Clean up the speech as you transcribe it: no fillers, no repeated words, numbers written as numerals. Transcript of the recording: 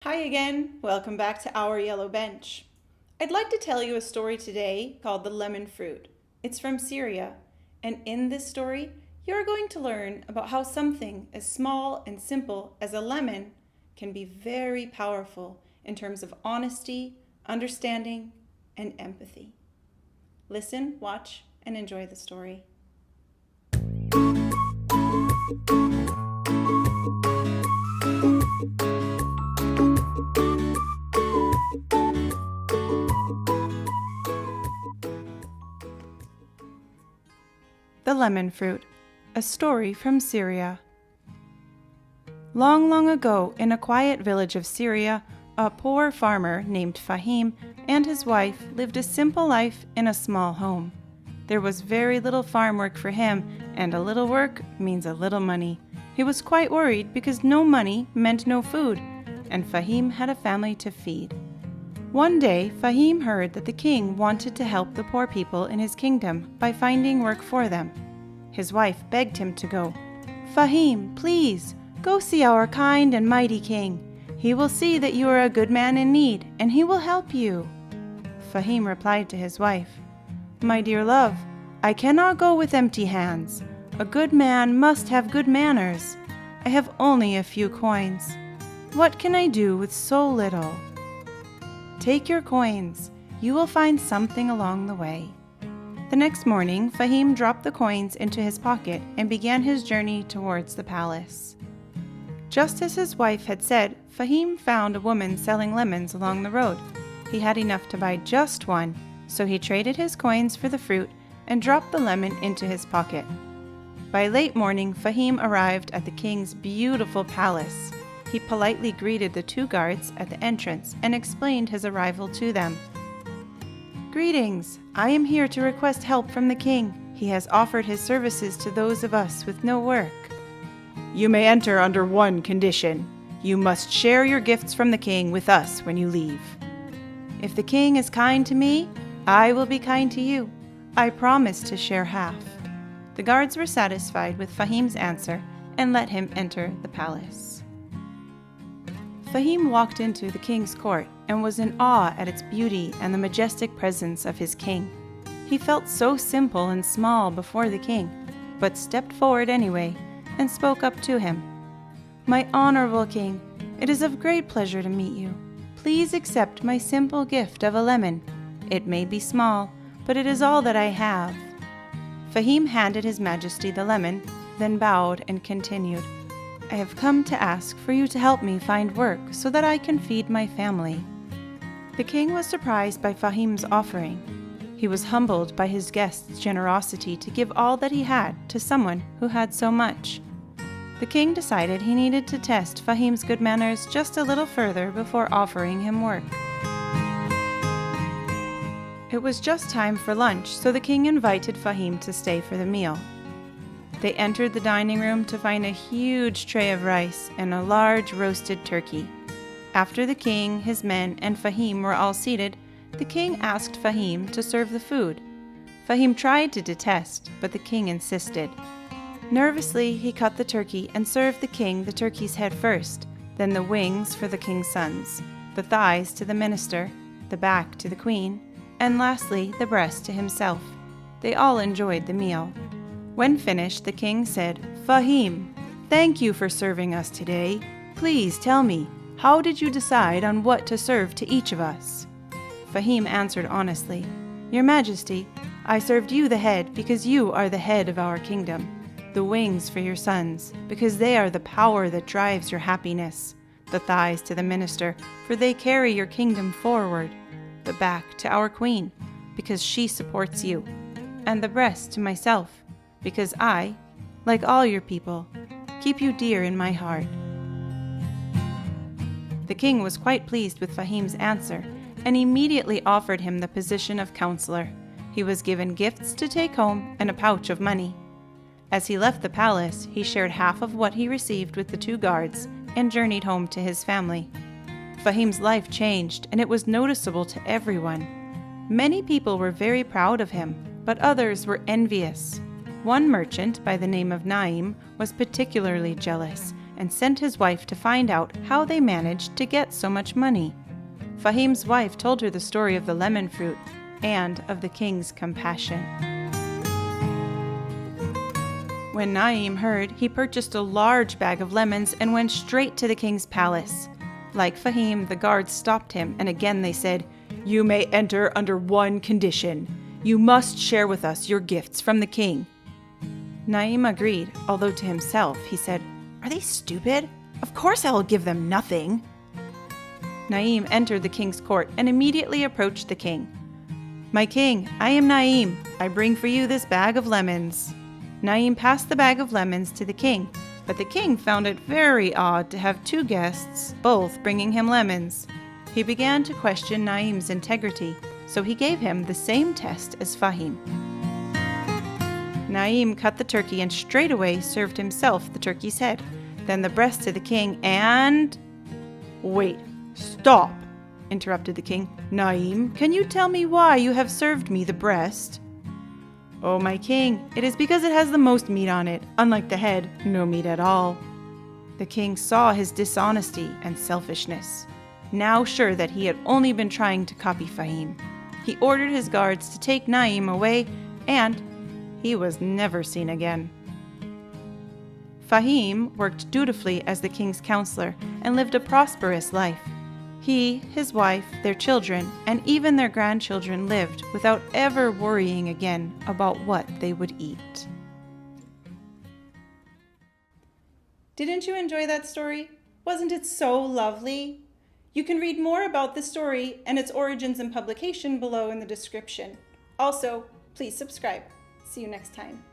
Hi again, welcome back to Our Yellow Bench. I'd like to tell you a story today called The Lemon Fruit. It's from Syria, and in this story, you're going to learn about how something as small and simple as a lemon can be very powerful in terms of honesty, understanding, and empathy. Listen, watch, and enjoy the story. The Lemon Fruit, a story from Syria. Long, long ago, in a quiet village of Syria, a poor farmer named Faheem and his wife lived a simple life in a small home. There was very little farm work for him, and a little work means a little money. He was quite worried because no money meant no food, and Faheem had a family to feed. One day, Faheem heard that the king wanted to help the poor people in his kingdom by finding work for them. His wife begged him to go. "Faheem, please, go see our kind and mighty king. He will see that you are a good man in need, and he will help you." Faheem replied to his wife, "My dear love, I cannot go with empty hands. A good man must have good manners. I have only a few coins. What can I do with so little?" "Take your coins. You will find something along the way." The next morning, Faheem dropped the coins into his pocket and began his journey towards the palace. Just as his wife had said, Faheem found a woman selling lemons along the road. He had enough to buy just one, so he traded his coins for the fruit and dropped the lemon into his pocket. By late morning, Faheem arrived at the king's beautiful palace. He politely greeted the two guards at the entrance and explained his arrival to them. "Greetings. I am here to request help from the king. He has offered his services to those of us with no work." "You may enter under one condition. You must share your gifts from the king with us when you leave." "If the king is kind to me, I will be kind to you. I promise to share half." The guards were satisfied with Faheem's answer and let him enter the palace. Faheem walked into the king's court and was in awe at its beauty and the majestic presence of his king. He felt so simple and small before the king, but stepped forward anyway and spoke up to him. "My honorable king, it is of great pleasure to meet you. Please accept my simple gift of a lemon. It may be small, but it is all that I have." Faheem handed His Majesty the lemon, then bowed and continued, "I have come to ask for you to help me find work so that I can feed my family." The king was surprised by Faheem's offering. He was humbled by his guest's generosity to give all that he had to someone who had so much. The king decided he needed to test Faheem's good manners just a little further before offering him work. It was just time for lunch, so the king invited Faheem to stay for the meal. They entered the dining room to find a huge tray of rice and a large roasted turkey. After the king, his men, and Faheem were all seated, the king asked Faheem to serve the food. Faheem tried to detest, but the king insisted. Nervously, he cut the turkey and served the king the turkey's head first, then the wings for the king's sons, the thighs to the minister, the back to the queen, and lastly the breast to himself. They all enjoyed the meal. When finished, the king said, "Faheem, thank you for serving us today. Please tell me, how did you decide on what to serve to each of us?" Faheem answered honestly, "Your Majesty, I served you the head because you are the head of our kingdom, the wings for your sons, because they are the power that drives your happiness, the thighs to the minister, for they carry your kingdom forward, the back to our queen, because she supports you, and the breast to myself, because I, like all your people, keep you dear in my heart." The king was quite pleased with Faheem's answer and immediately offered him the position of counselor. He was given gifts to take home and a pouch of money. As he left the palace, he shared half of what he received with the two guards and journeyed home to his family. Faheem's life changed, and it was noticeable to everyone. Many people were very proud of him, but others were envious. One merchant by the name of Naim was particularly jealous and sent his wife to find out how they managed to get so much money. Faheem's wife told her the story of the lemon fruit and of the king's compassion. When Naim heard, he purchased a large bag of lemons and went straight to the king's palace. Like Faheem, the guards stopped him, and again they said, "You may enter under one condition. You must share with us your gifts from the king." Naim agreed, although to himself he said, "Are they stupid? Of course I will give them nothing." Naim entered the king's court and immediately approached the king. "My king, I am Naim. I bring for you this bag of lemons." Naim passed the bag of lemons to the king, but the king found it very odd to have two guests, both bringing him lemons. He began to question Naim's integrity, so he gave him the same test as Faheem. Naim cut the turkey and straightaway served himself the turkey's head, then the breast to the king, and... "Wait, stop," interrupted the king. "Naim, can you tell me why you have served me the breast?" "Oh, my king, it is because it has the most meat on it. Unlike the head, no meat at all." The king saw his dishonesty and selfishness. Now sure that he had only been trying to copy Faheem, he ordered his guards to take Naim away, and he was never seen again. Faheem worked dutifully as the king's counselor and lived a prosperous life. He, his wife, their children, and even their grandchildren lived without ever worrying again about what they would eat. Didn't you enjoy that story? Wasn't it so lovely? You can read more about the story and its origins and publication below in the description. Also, please subscribe. See you next time.